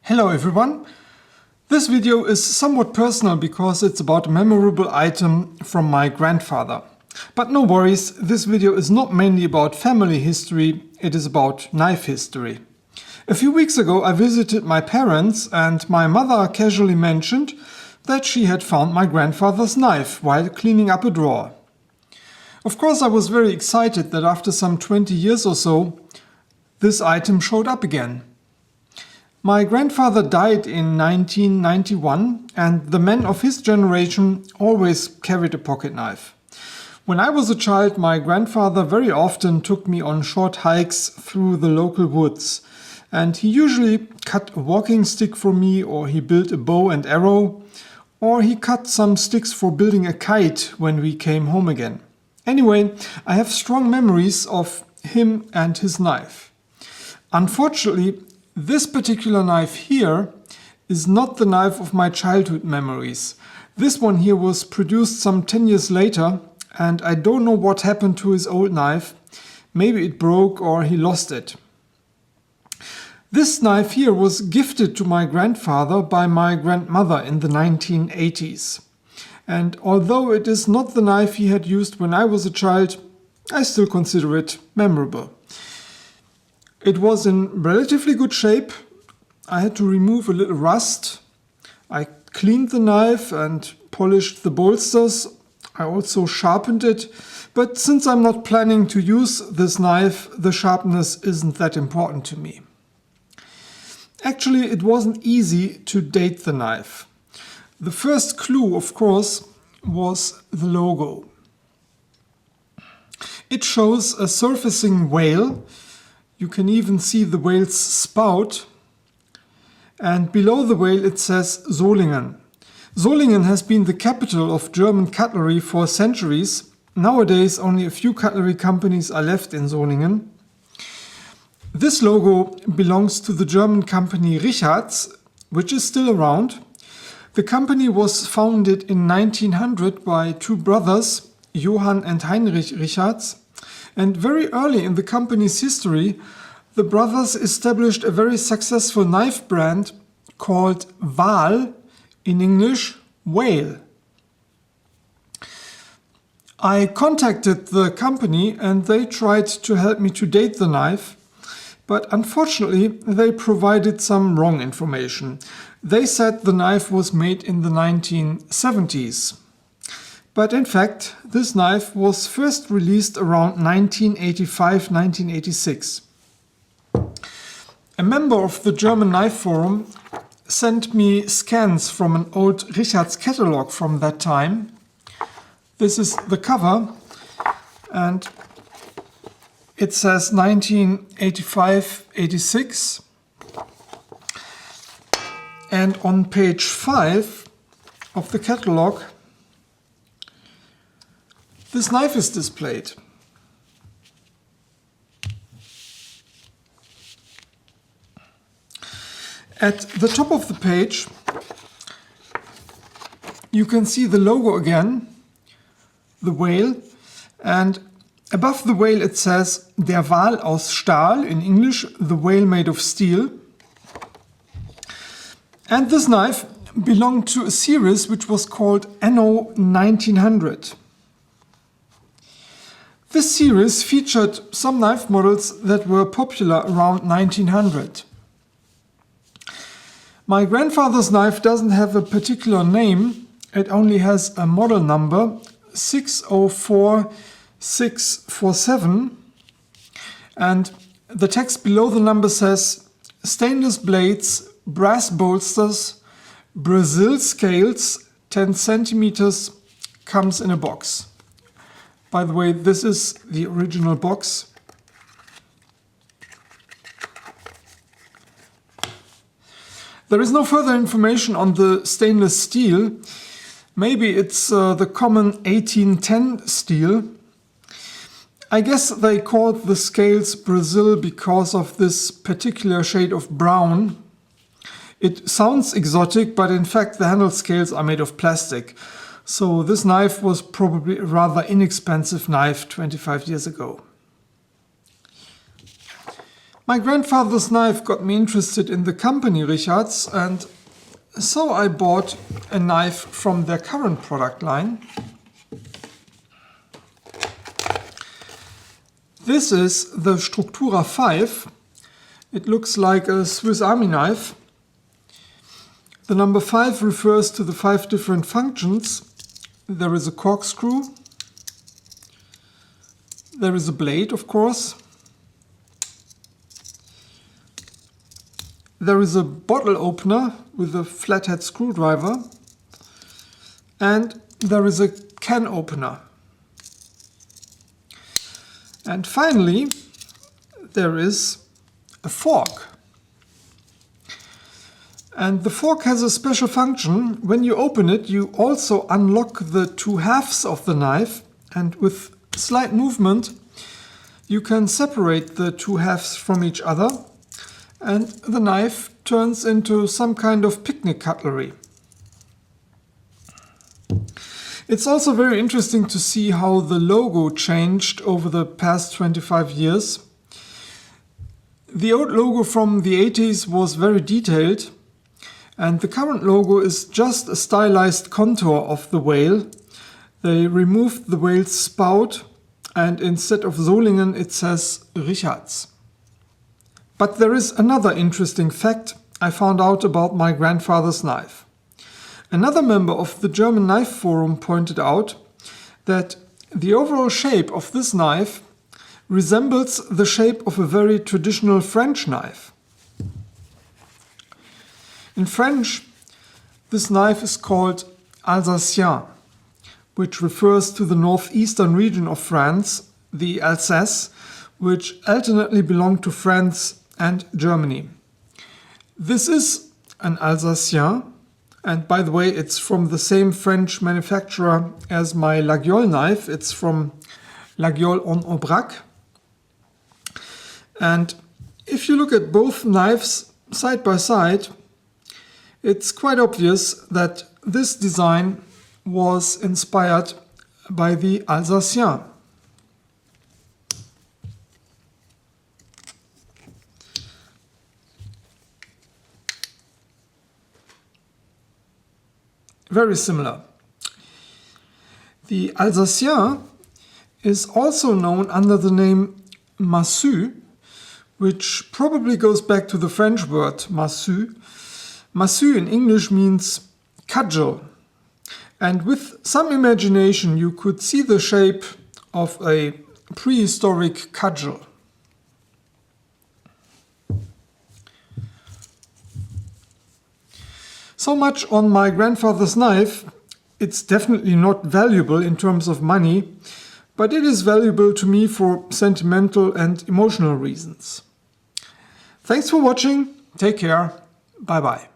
Hello everyone! This video is somewhat personal because it's about a memorable item from my grandfather. But no worries, this video is not mainly about family history, it is about knife history. A few weeks ago I visited my parents and my mother casually mentioned that she had found my grandfather's knife while cleaning up a drawer. Of course I was very excited that after some 20 years or so this item showed up again. My grandfather died in 1991 and the men of his generation always carried a pocket knife. When I was a child, my grandfather very often took me on short hikes through the local woods, and he usually cut a walking stick for me, or he built a bow and arrow, or he cut some sticks for building a kite when we came home again. Anyway, I have strong memories of him and his knife. Unfortunately, this particular knife here is not the knife of my childhood memories. This one here was produced some 10 years later and I don't know what happened to his old knife. Maybe it broke or he lost it. This knife here was gifted to my grandfather by my grandmother in the 1980s. And although it is not the knife he had used when I was a child, I still consider it memorable. It was in relatively good shape. I had to remove a little rust. I cleaned the knife and polished the bolsters. I also sharpened it. But since I'm not planning to use this knife, the sharpness isn't that important to me. Actually, it wasn't easy to date the knife. The first clue, of course, was the logo. It shows a surfacing whale. You can even see the whale's spout, and below the whale it says Solingen. Solingen has been the capital of German cutlery for centuries. Nowadays only a few cutlery companies are left in Solingen. This logo belongs to the German company Richartz, which is still around. The company was founded in 1900 by two brothers, Johann and Heinrich Richartz. And very early in the company's history, the brothers established a very successful knife brand called Wal, in English, whale. I contacted the company and they tried to help me to date the knife, but unfortunately they provided some wrong information. They said the knife was made in the 1970s. But in fact, this knife was first released around 1985-1986. A member of the German Knife Forum sent me scans from an old Richartz catalog from that time. This is the cover and it says 1985-86. And on page 5 of the catalog, this knife is displayed. At the top of the page, you can see the logo again, the whale, and above the whale it says Der Wal aus Stahl, in English, the whale made of steel. And this knife belonged to a series which was called Anno 1900. This series featured some knife models that were popular around 1900. My grandfather's knife doesn't have a particular name, it only has a model number 604647, and the text below the number says stainless blades, brass bolsters, Brazil scales, 10 centimeters, comes in a box. By the way, this is the original box. There is no further information on the stainless steel. Maybe it's the common 1810 steel. I guess they called the scales Brazil because of this particular shade of brown. It sounds exotic, but in fact the handle scales are made of plastic. So this knife was probably a rather inexpensive knife 25 years ago. My grandfather's knife got me interested in the company Richartz, and so I bought a knife from their current product line. This is the Struktura 5. It looks like a Swiss Army knife. The number 5 refers to the 5 different functions. There is a corkscrew. There is a blade, of course. There is a bottle opener with a flathead screwdriver. And there is a can opener. And finally, there is a fork. And the fork has a special function. When you open it, you also unlock the two halves of the knife, and with slight movement, you can separate the two halves from each other, and the knife turns into some kind of picnic cutlery. It's also very interesting to see how the logo changed over the past 25 years. The old logo from the 80s was very detailed, and the current logo is just a stylized contour of the whale. They removed the whale's spout, and instead of Solingen it says Richartz. But there is another interesting fact I found out about my grandfather's knife. Another member of the German Knife Forum pointed out that the overall shape of this knife resembles the shape of a very traditional French knife. In French, this knife is called Alsacien, which refers to the northeastern region of France, the Alsace, which alternately belonged to France and Germany. This is an Alsacien, and by the way, it's from the same French manufacturer as my Laguiole knife. It's from Laguiole en Aubrac. And if you look at both knives side by side, it's quite obvious that this design was inspired by the Alsacien. Very similar. The Alsacien is also known under the name massue, which probably goes back to the French word massue. Massue in English means cudgel, and with some imagination you could see the shape of a prehistoric cudgel. So much on my grandfather's knife. It's definitely not valuable in terms of money, but it is valuable to me for sentimental and emotional reasons. Thanks for watching. Take care. Bye bye.